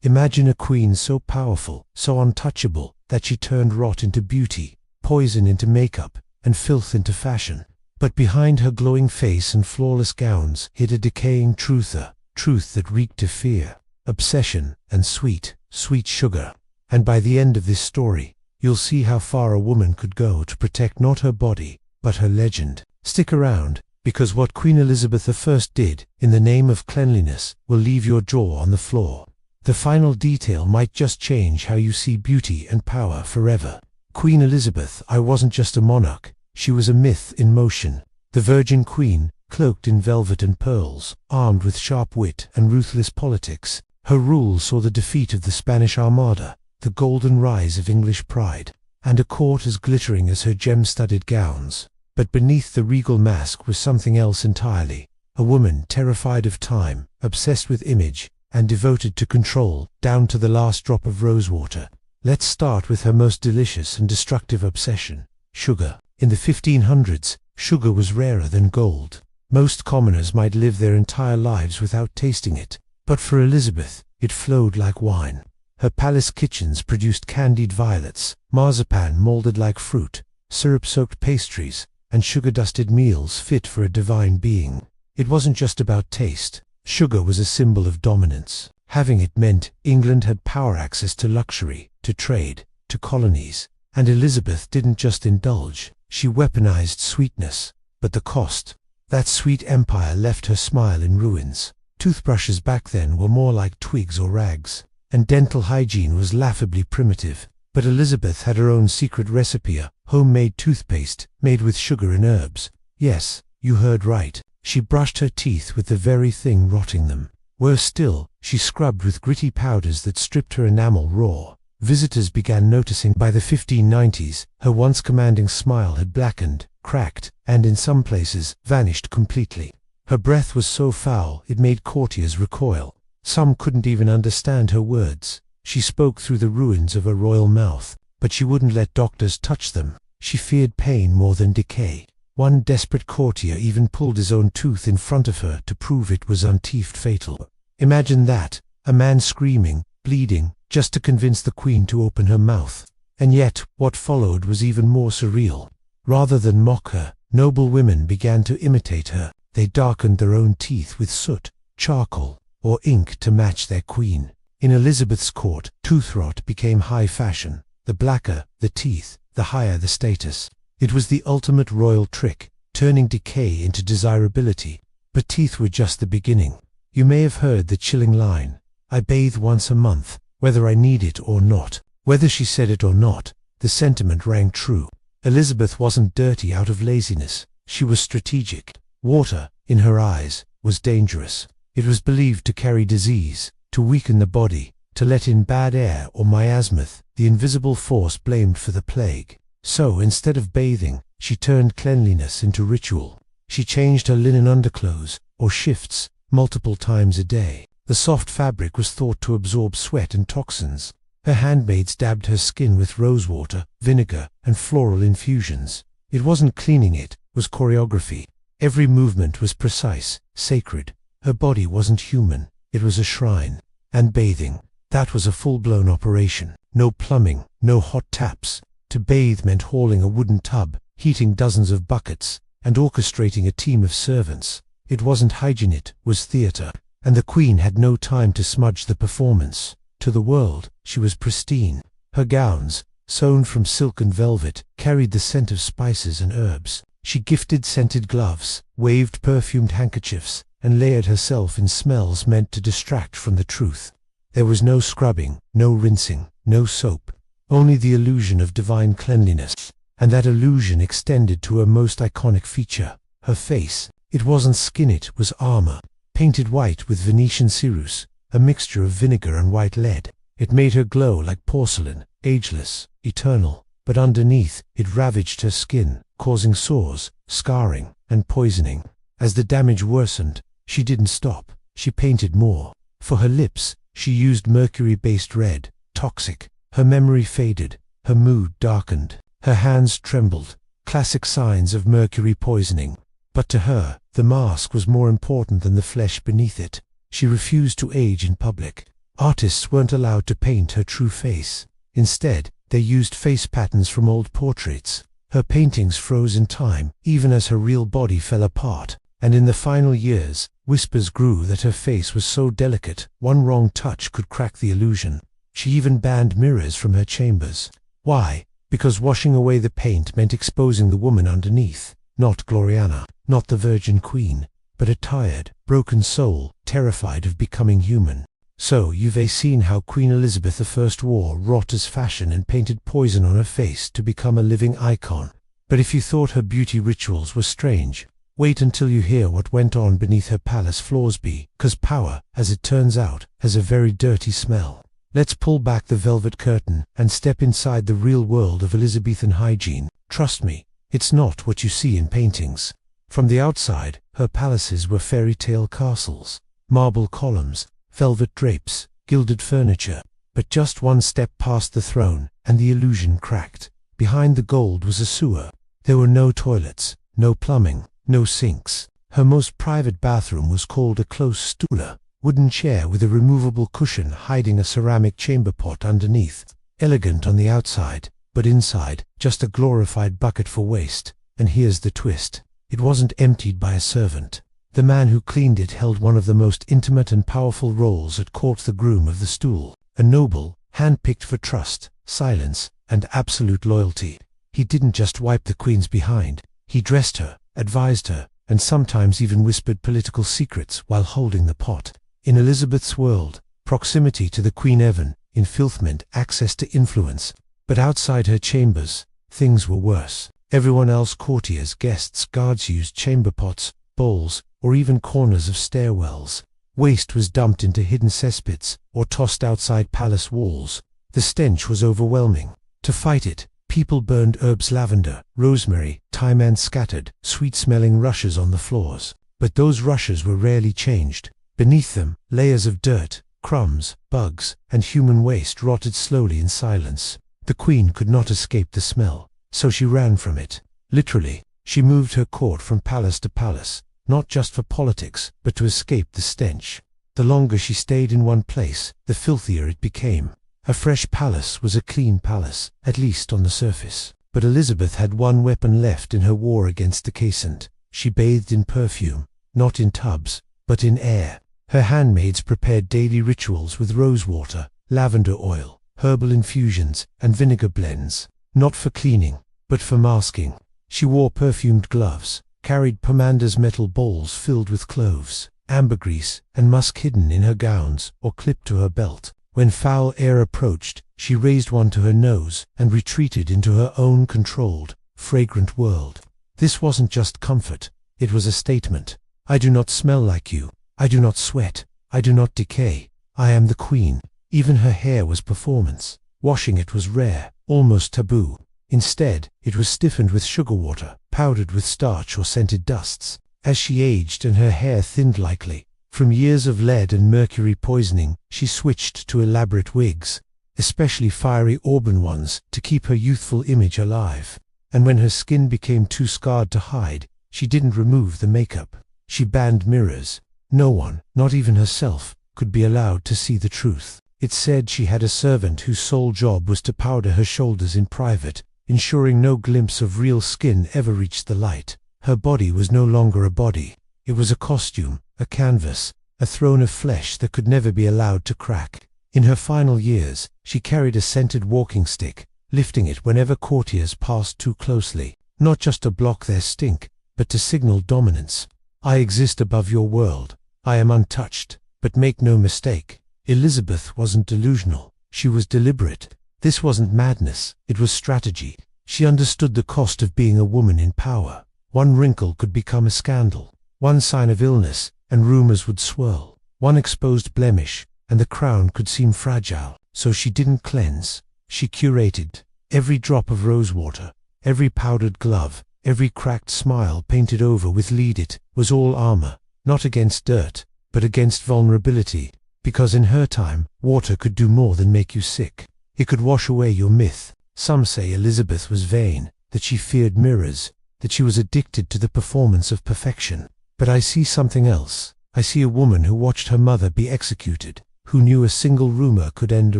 Imagine a queen so powerful, so untouchable, that she turned rot into beauty, poison into makeup, and filth into fashion. But behind her glowing face and flawless gowns hid a decaying truth, a truth that reeked of fear, obsession, and sweet, sweet sugar. And by the end of this story, you'll see how far a woman could go to protect not her body, but her legend. Stick around, because what Queen Elizabeth I did, in the name of cleanliness, will leave your jaw on the floor. The final detail might just change how you see beauty and power forever. Queen Elizabeth I wasn't just a monarch, she was a myth in motion. The Virgin Queen, cloaked in velvet and pearls, armed with sharp wit and ruthless politics. Her rule saw the defeat of the Spanish Armada, the golden rise of English pride, and a court as glittering as her gem-studded gowns. But beneath the regal mask was something else entirely. A woman terrified of time, obsessed with image, and devoted to control, down to the last drop of rosewater. Let's start with her most delicious and destructive obsession: sugar. In the 1500s, sugar was rarer than gold. Most commoners might live their entire lives without tasting it. But for Elizabeth, it flowed like wine. Her palace kitchens produced candied violets, marzipan molded like fruit, syrup-soaked pastries, and sugar-dusted meals fit for a divine being. It wasn't just about taste. Sugar was a symbol of dominance. Having it meant England had power access to luxury, to trade, to colonies. And Elizabeth didn't just indulge, she weaponized sweetness. But the cost? That sweet empire left her smile in ruins. Toothbrushes back then were more like twigs or rags, and dental hygiene was laughably primitive. But Elizabeth had her own secret recipe, a homemade toothpaste made with sugar and herbs. Yes, you heard right. She brushed her teeth with the very thing rotting them. Worse still, she scrubbed with gritty powders that stripped her enamel raw. Visitors began noticing by the 1590s, her once commanding smile had blackened, cracked, and in some places, vanished completely. Her breath was so foul it made courtiers recoil. Some couldn't even understand her words. She spoke through the ruins of her royal mouth, but she wouldn't let doctors touch them. She feared pain more than decay. One desperate courtier even pulled his own tooth in front of her to prove it was unteethed fatal. Imagine that, a man screaming, bleeding, just to convince the queen to open her mouth. And yet, what followed was even more surreal. Rather than mock her, noble women began to imitate her. They darkened their own teeth with soot, charcoal, or ink to match their queen. In Elizabeth's court, tooth rot became high fashion. The blacker the teeth, the higher the status. It was the ultimate royal trick, turning decay into desirability. But teeth were just the beginning. You may have heard the chilling line, "I bathe once a month, whether I need it or not." Whether she said it or not, the sentiment rang true. Elizabeth wasn't dirty out of laziness. She was strategic. Water, in her eyes, was dangerous. It was believed to carry disease, to weaken the body, to let in bad air or miasma, the invisible force blamed for the plague. So, instead of bathing, she turned cleanliness into ritual. She changed her linen underclothes, or shifts, multiple times a day. The soft fabric was thought to absorb sweat and toxins. Her handmaids dabbed her skin with rosewater, vinegar, and floral infusions. It wasn't cleaning, it was choreography. Every movement was precise, sacred. Her body wasn't human, it was a shrine. And bathing, that was a full-blown operation. No plumbing, no hot taps. To bathe meant hauling a wooden tub, heating dozens of buckets, and orchestrating a team of servants. It wasn't hygiene, it was theater. And the queen had no time to smudge the performance. To the world, she was pristine. Her gowns, sewn from silk and velvet, carried the scent of spices and herbs. She gifted scented gloves, waved perfumed handkerchiefs, and layered herself in smells meant to distract from the truth. There was no scrubbing, no rinsing, no soap. Only the illusion of divine cleanliness. And that illusion extended to her most iconic feature, her face. It wasn't skin, it was armor, painted white with Venetian ceruse, a mixture of vinegar and white lead. It made her glow like porcelain, ageless, eternal. But underneath, it ravaged her skin, causing sores, scarring, and poisoning. As the damage worsened, she didn't stop. She painted more. For her lips, she used mercury-based red, toxic. Her memory faded, her mood darkened, her hands trembled, classic signs of mercury poisoning. But to her, the mask was more important than the flesh beneath it. She refused to age in public. Artists weren't allowed to paint her true face. Instead, they used face patterns from old portraits. Her paintings froze in time, even as her real body fell apart, and in the final years, whispers grew that her face was so delicate, one wrong touch could crack the illusion. She even banned mirrors from her chambers. Why? Because washing away the paint meant exposing the woman underneath. Not Gloriana, not the Virgin Queen, but a tired, broken soul, terrified of becoming human. So you've seen how Queen Elizabeth I wore rot as fashion and painted poison on her face to become a living icon. But if you thought her beauty rituals were strange, wait until you hear what went on beneath her palace floors, 'cause power, as it turns out, has a very dirty smell. Let's pull back the velvet curtain and step inside the real world of Elizabethan hygiene. Trust me, it's not what you see in paintings. From the outside, her palaces were fairy tale castles, marble columns, velvet drapes, gilded furniture. But just one step past the throne, and the illusion cracked. Behind the gold was a sewer. There were no toilets, no plumbing, no sinks. Her most private bathroom was called a close stooler, wooden chair with a removable cushion hiding a ceramic chamber pot underneath. Elegant on the outside, but inside, just a glorified bucket for waste. And here's the twist. It wasn't emptied by a servant. The man who cleaned it held one of the most intimate and powerful roles at court, the groom of the stool. A noble, hand-picked for trust, silence, and absolute loyalty. He didn't just wipe the queen's behind. He dressed her, advised her, and sometimes even whispered political secrets while holding the pot. In Elizabeth's world, proximity to the Queen Evan in filth meant access to influence. But outside her chambers, things were worse. Everyone else, courtiers, guests, guards, used chamber pots, bowls, or even corners of stairwells. Waste was dumped into hidden cesspits or tossed outside palace walls. The stench was overwhelming. To fight it, people burned herbs, lavender, rosemary, thyme, and scattered sweet-smelling rushes on the floors. But those rushes were rarely changed. Beneath them, layers of dirt, crumbs, bugs, and human waste rotted slowly in silence. The queen could not escape the smell, so she ran from it. Literally, she moved her court from palace to palace, not just for politics, but to escape the stench. The longer she stayed in one place, the filthier it became. A fresh palace was a clean palace, at least on the surface. But Elizabeth had one weapon left in her war against decaycent. She bathed in perfume, not in tubs, but in air. Her handmaids prepared daily rituals with rosewater, lavender oil, herbal infusions, and vinegar blends, not for cleaning, but for masking. She wore perfumed gloves, carried pomander's metal bowls filled with cloves, ambergris, and musk hidden in her gowns or clipped to her belt. When foul air approached, she raised one to her nose and retreated into her own controlled, fragrant world. This wasn't just comfort, it was a statement. I do not smell like you. I do not sweat. I do not decay. I am the queen. Even her hair was performance. Washing it was rare, almost taboo. Instead, it was stiffened with sugar water, powdered with starch or scented dusts. As she aged and her hair thinned likely, from years of lead and mercury poisoning, she switched to elaborate wigs, especially fiery auburn ones, to keep her youthful image alive. And when her skin became too scarred to hide, she didn't remove the makeup. She banned mirrors. No one, not even herself, could be allowed to see the truth. It said she had a servant whose sole job was to powder her shoulders in private, ensuring no glimpse of real skin ever reached the light. Her body was no longer a body. It was a costume, a canvas, a throne of flesh that could never be allowed to crack. In her final years, she carried a scented walking stick, lifting it whenever courtiers passed too closely, not just to block their stink, but to signal dominance. I exist above your world. I am untouched. But make no mistake, Elizabeth wasn't delusional. She was deliberate. This wasn't madness, it was strategy. She understood the cost of being a woman in power. One wrinkle could become a scandal. One sign of illness, and rumors would swirl. One exposed blemish, and the crown could seem fragile. So she didn't cleanse. She curated. Every drop of rosewater, every powdered glove, every cracked smile painted over with lead-it was all armor, not against dirt, but against vulnerability. Because in her time, water could do more than make you sick. It could wash away your myth. Some say Elizabeth was vain, that she feared mirrors, that she was addicted to the performance of perfection. But I see something else. I see a woman who watched her mother be executed, who knew a single rumor could end a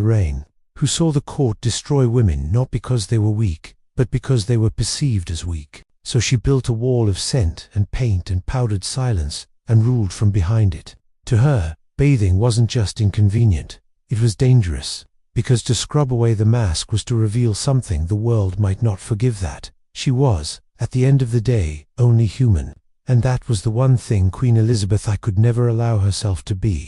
reign, who saw the court destroy women not because they were weak, but because they were perceived as weak. So she built a wall of scent and paint and powdered silence and ruled from behind it. To her, bathing wasn't just inconvenient, it was dangerous, because to scrub away the mask was to reveal something the world might not forgive, that she was, at the end of the day, only human. And that was the one thing Queen Elizabeth I could never allow herself to be.